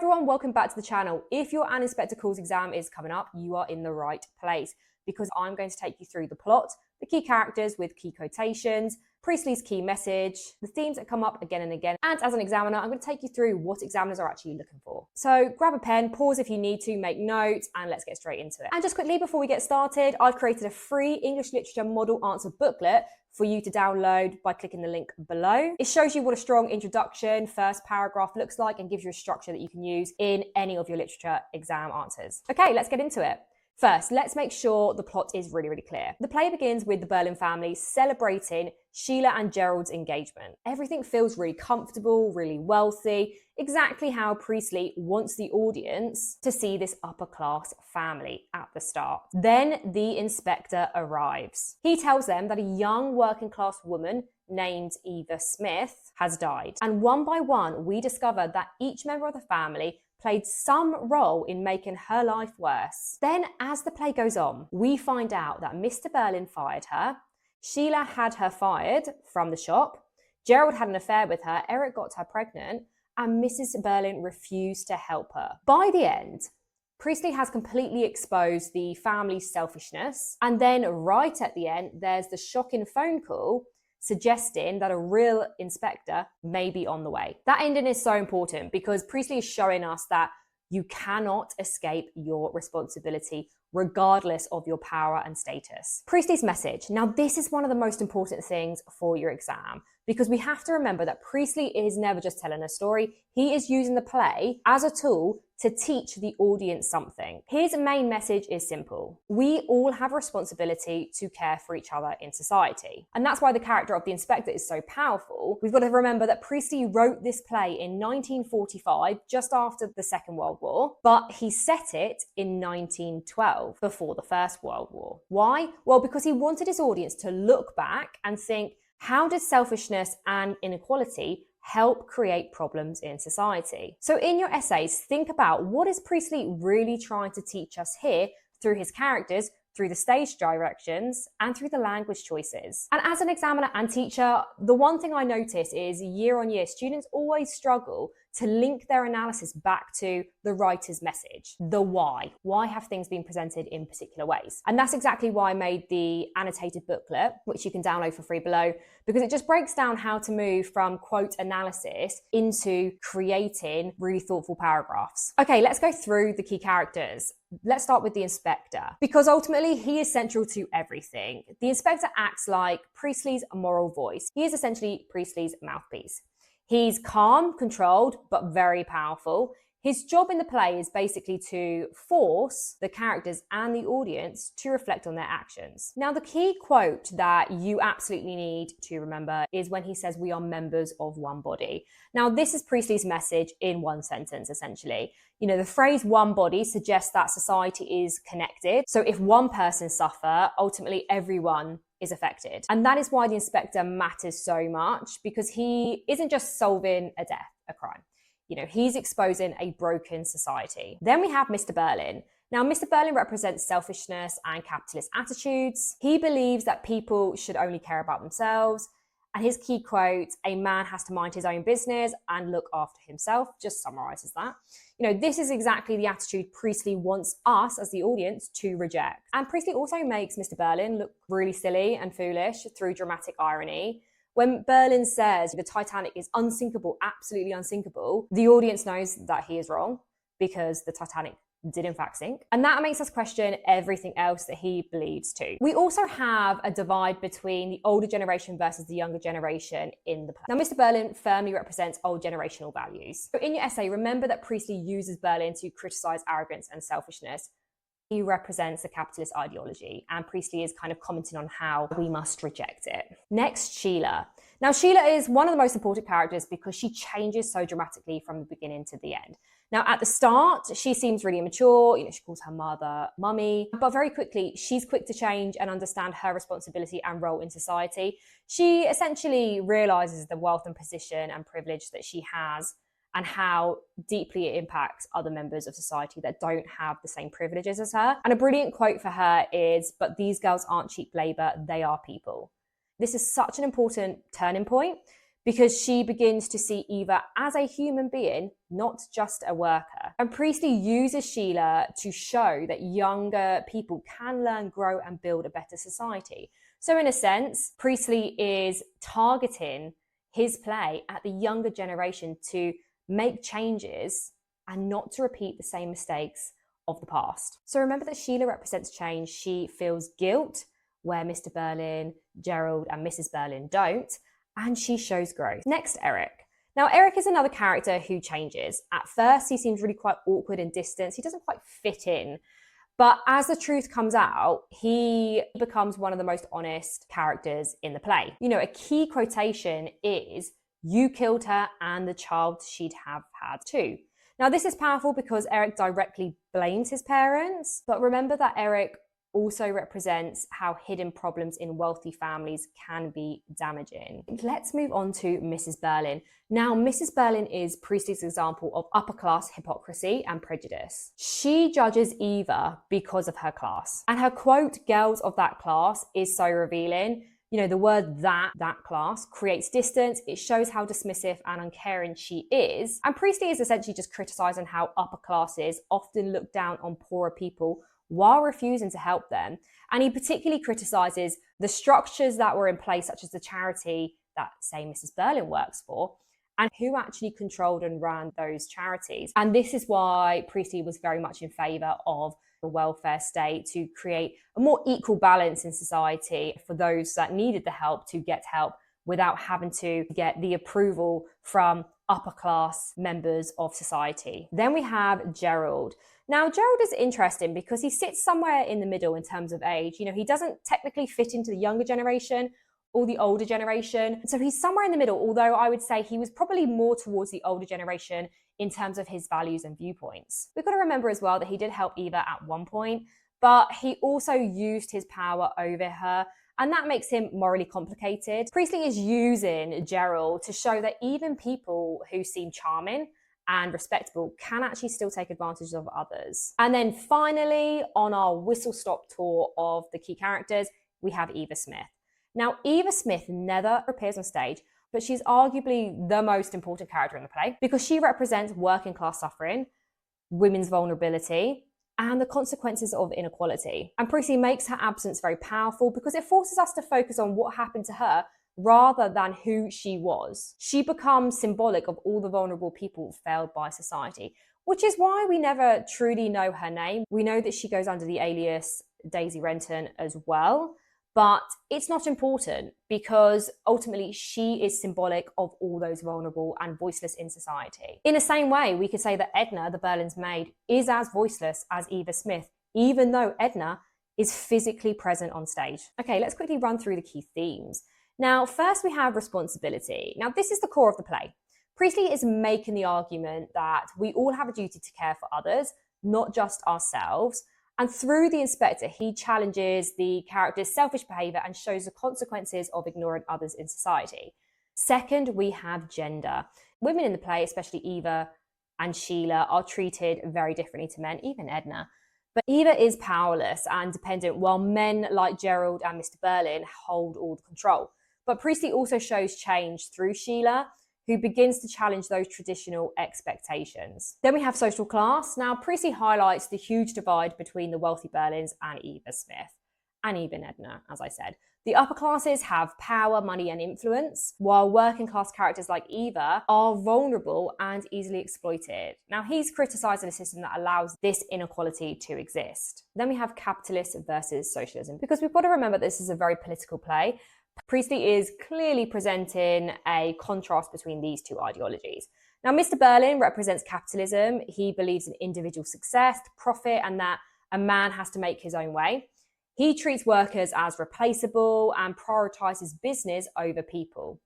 everyone, welcome back to the channel. If your An Inspector Calls exam is coming up, you are in the right place because I'm going to take you through the plot, the key characters with key quotations, Priestley's key message, the themes that come up again and again, and as an examiner, I'm going to take you through what examiners are actually looking for. So grab a pen, pause if you need to, make notes, and let's get straight into it. And just quickly before we get started, I've created a free English Literature model answer booklet for you to download by clicking the link below. It shows you what a strong introduction, first paragraph looks like and gives you a structure that you can use in any of your literature exam answers. Okay, let's get into it. First, let's make sure the plot is really clear. The play begins with the Birling family celebrating Sheila and Gerald's engagement. Everything feels really comfortable, really wealthy, exactly how Priestley wants the audience to see this upper class family at the start. Then the inspector arrives. He tells them that a young working class woman named Eva Smith has died. And one by one, we discover that each member of the family played some role in making her life worse. Then, as the play goes on, we find out that Mr. Birling fired her, Sheila had her fired from the shop, Gerald had an affair with her, Eric got her pregnant, and Mrs. Birling refused to help her. By the end, Priestley has completely exposed the family's selfishness, and then right at the end, there's the shocking phone call suggesting that a real inspector may be on the way. That ending is so important because Priestley is showing us that you cannot escape your responsibility regardless of your power and status. Priestley's message. Now, this is one of the most important things for your exam because we have to remember that Priestley is never just telling a story. He is using the play as a tool to teach the audience something. His main message is simple. We all have a responsibility to care for each other in society. And that's why the character of the inspector is so powerful. We've got to remember that Priestley wrote this play in 1945, just after the Second World War, but he set it in 1912, before the First World War. Why? Well, because he wanted his audience to look back and think, how did selfishness and inequality help create problems in society? So in your essays, think about what is Priestley really trying to teach us here through his characters, through the stage directions, and through the language choices. And as an examiner and teacher, the one thing I notice is year on year, students always struggle to link their analysis back to the writer's message, the why. Why have things been presented in particular ways? And that's exactly why I made the annotated booklet, which you can download for free below, because it just breaks down how to move from quote analysis into creating really thoughtful paragraphs. Okay, let's go through the key characters. Let's start with the inspector, because ultimately he is central to everything. The inspector acts like Priestley's moral voice. He is essentially Priestley's mouthpiece. He's calm, controlled, but very powerful. His job in the play is basically to force the characters and the audience to reflect on their actions. Now, the key quote that you absolutely need to remember is when he says, "We are members of one body." Now, this is Priestley's message in one sentence, essentially. You know, the phrase "one body" suggests that society is connected. So if one person suffers, ultimately everyone is affected. And that is why the inspector matters so much, because he isn't just solving a death, a crime. You know, he's exposing a broken society. Then we have Mr. Birling. Now, Mr. Birling represents selfishness and capitalist attitudes. He believes that people should only care about themselves. And his key quote, "A man has to mind his own business and look after himself," just summarizes that. You know, this is exactly the attitude Priestley wants us as the audience to reject. And Priestley also makes Mr. Birling look really silly and foolish through dramatic irony. When Birling says the Titanic is unsinkable, absolutely unsinkable, the audience knows that he is wrong because the Titanic did in fact sink. And that makes us question everything else that he believes too. We also have a divide between the older generation versus the younger generation in the play. Now, Mr. Birling firmly represents old generational values. So in your essay, remember that Priestley uses Birling to criticize arrogance and selfishness. He represents a capitalist ideology, and Priestley is kind of commenting on how we must reject it. Next, Sheila. Now, Sheila is one of the most important characters because she changes so dramatically from the beginning to the end. Now, at the start, she seems really immature. You know, she calls her mother mummy, but very quickly, she's quick to change and understand her responsibility and role in society. She essentially realizes the wealth and position and privilege that she has and how deeply it impacts other members of society that don't have the same privileges as her. And a brilliant quote for her is, "But these girls aren't cheap labor, they are people." This is such an important turning point because she begins to see Eva as a human being, not just a worker. And Priestley uses Sheila to show that younger people can learn, grow, and build a better society. So in a sense, Priestley is targeting his play at the younger generation to make changes and not to repeat the same mistakes of the past. So remember that Sheila represents change. She feels guilt where Mr. Birling, Gerald, and Mrs. Birling don't, and she shows growth. Next, Eric. Now, Eric is another character who changes. At first, he seems really quite awkward and distant. He doesn't quite fit in. But as the truth comes out, he becomes one of the most honest characters in the play. You know, a key quotation is, "You killed her and the child she'd have had too." Now, this is powerful because Eric directly blames his parents, but remember that Eric also represents how hidden problems in wealthy families can be damaging. Let's move on to Mrs. Birling. Now, Mrs. Birling is Priestley's example of upper class hypocrisy and prejudice. She judges Eva because of her class. And her quote, "Girls of that class," is so revealing. You know, the word that class creates distance. It shows how dismissive and uncaring she is. And Priestley is essentially just criticizing how upper classes often look down on poorer people while refusing to help them. And he particularly criticizes the structures that were in place, such as the charity that, say, Mrs. Birling works for, and who actually controlled and ran those charities. And this is why Priestley was very much in favor of the welfare state, to create a more equal balance in society for those that needed the help to get help without having to get the approval from upper class members of society. Then we have Gerald. Now, Gerald is interesting because he sits somewhere in the middle in terms of age. You know, he doesn't technically fit into the younger generation or the older generation. So he's somewhere in the middle, although I would say he was probably more towards the older generation in terms of his values and viewpoints. We've got to remember as well that he did help Eva at one point, but he also used his power over her, and that makes him morally complicated. Priestley is using Gerald to show that even people who seem charming and respectable can actually still take advantage of others. And then finally, on our whistle-stop tour of the key characters, we have Eva Smith. Now, Eva Smith never appears on stage, but she's arguably the most important character in the play because she represents working class suffering, women's vulnerability, and the consequences of inequality. And Priestley makes her absence very powerful because it forces us to focus on what happened to her rather than who she was. She becomes symbolic of all the vulnerable people failed by society, which is why we never truly know her name. We know that she goes under the alias Daisy Renton as well, but it's not important because ultimately she is symbolic of all those vulnerable and voiceless in society. In the same way, we could say that Edna, the Birling's maid, is as voiceless as Eva Smith, even though Edna is physically present on stage. Okay, let's quickly run through the key themes. Now, first we have responsibility. Now, this is the core of the play. Priestley is making the argument that we all have a duty to care for others, not just ourselves. And through the inspector, he challenges the character's selfish behavior and shows the consequences of ignoring others in society. Second, we have gender. Women in the play, especially Eva and Sheila, are treated very differently to men, even Edna. But Eva is powerless and dependent, while men like Gerald and Mr. Birling hold all the control. But Priestley also shows change through Sheila, who begins to challenge those traditional expectations. Then we have social class. Now, Priestley highlights the huge divide between the wealthy Birlings and Eva Smith, and even Edna, as I said. The upper classes have power, money, and influence, while working class characters like Eva are vulnerable and easily exploited. Now, he's criticising a system that allows this inequality to exist. Then we have capitalism versus socialism, because we've got to remember this is a very political play. Priestley is clearly presenting a contrast between these two ideologies. Now, Mr. Birling represents capitalism. He believes in individual success, profit, and that a man has to make his own way. He treats workers as replaceable and prioritizes business over people.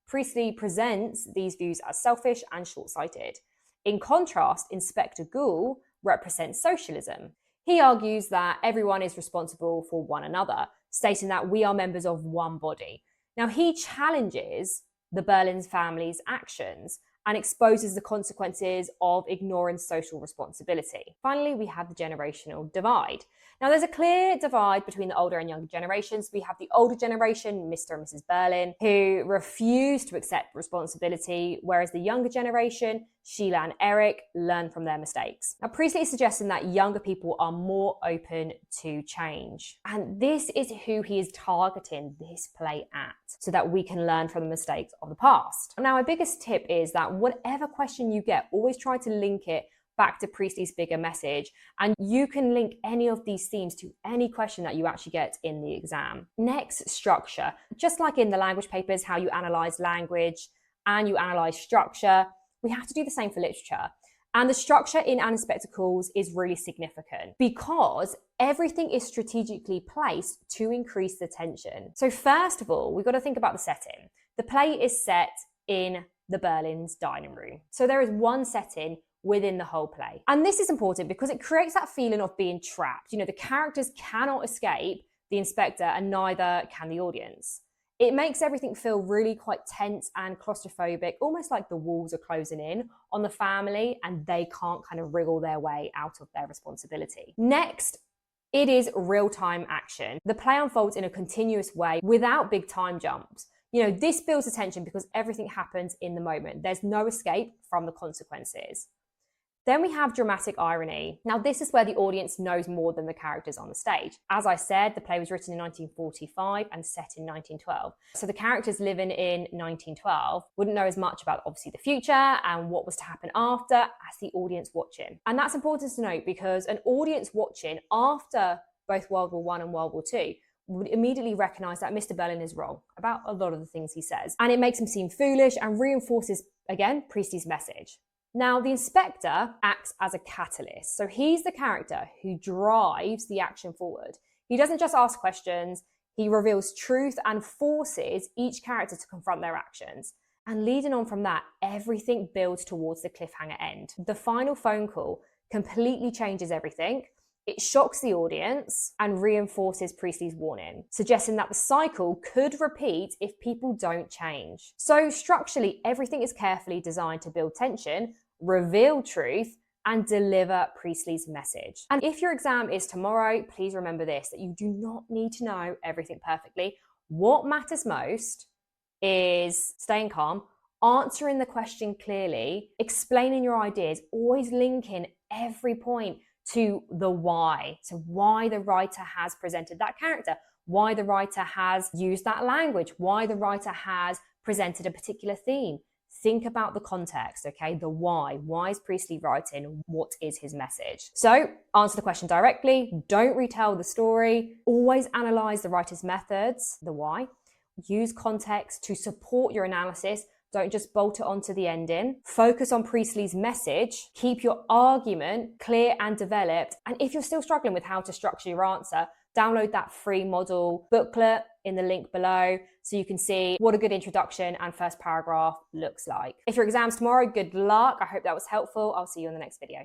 Priestley presents these views as selfish and short-sighted. In contrast, Inspector Goole represents socialism. He argues that everyone is responsible for one another, stating that we are members of one body. Now, he challenges the Birling family's actions and exposes the consequences of ignoring social responsibility. Finally, we have the generational divide. Now, there's a clear divide between the older and younger generations. We have the older generation, Mr. and Mrs. Birling, who refuse to accept responsibility, whereas the younger generation, Sheila and Eric, learn from their mistakes. Now, Priestley is suggesting that younger people are more open to change. And this is who he is targeting this play at, so that we can learn from the mistakes of the past. Now, my biggest tip is that whatever question you get, always try to link it back to Priestley's bigger message, and you can link any of these themes to any question that you actually get in the exam. Next, structure. Just like in the language papers, how you analyze language and you analyze structure, we have to do the same for literature. And the structure in And in Spectacles is really significant because everything is strategically placed to increase the tension. So first of all, we've got to think about the setting. The play is set in the Birling's dining room. So there is one setting within the whole play. And this is important because it creates that feeling of being trapped. You know, the characters cannot escape the inspector and neither can the audience. It makes everything feel really quite tense and claustrophobic, almost like the walls are closing in on the family and they can't kind of wriggle their way out of their responsibility. Next, it is real-time action. The play unfolds in a continuous way without big time jumps. You know, this builds attention because everything happens in the moment. There's no escape from the consequences. Then we have dramatic irony. Now, this is where the audience knows more than the characters on the stage. As I said, the play was written in 1945 and set in 1912. So the characters living in 1912 wouldn't know as much about, obviously, the future and what was to happen after as the audience watching. And that's important to note because an audience watching after both World War I and World War II would immediately recognise that Mr. Birling is wrong about a lot of the things he says. And it makes him seem foolish and reinforces, again, Priestley's message. Now, the inspector acts as a catalyst. So he's the character who drives the action forward. He doesn't just ask questions, he reveals truth and forces each character to confront their actions. And leading on from that, everything builds towards the cliffhanger end. The final phone call completely changes everything. It shocks the audience and reinforces Priestley's warning, suggesting that the cycle could repeat if people don't change. So structurally, everything is carefully designed to build tension, reveal truth, and deliver Priestley's message. And if your exam is tomorrow, please remember this, that you do not need to know everything perfectly. What matters most is staying calm, answering the question clearly, explaining your ideas, always linking every point to the why. So why the writer has presented that character, why the writer has used that language, why the writer has presented a particular theme. Think about the context, okay? The why. Why is Priestley writing? What is his message? So answer the question directly. Don't retell the story. Always analyze the writer's methods, the why. Use context to support your analysis. Don't just bolt it onto the ending. Focus on Priestley's message. Keep your argument clear and developed. And if you're still struggling with how to structure your answer, download that free model booklet in the link below so you can see what a good introduction and first paragraph looks like. If your exam's tomorrow, good luck. I hope that was helpful. I'll see you in the next video.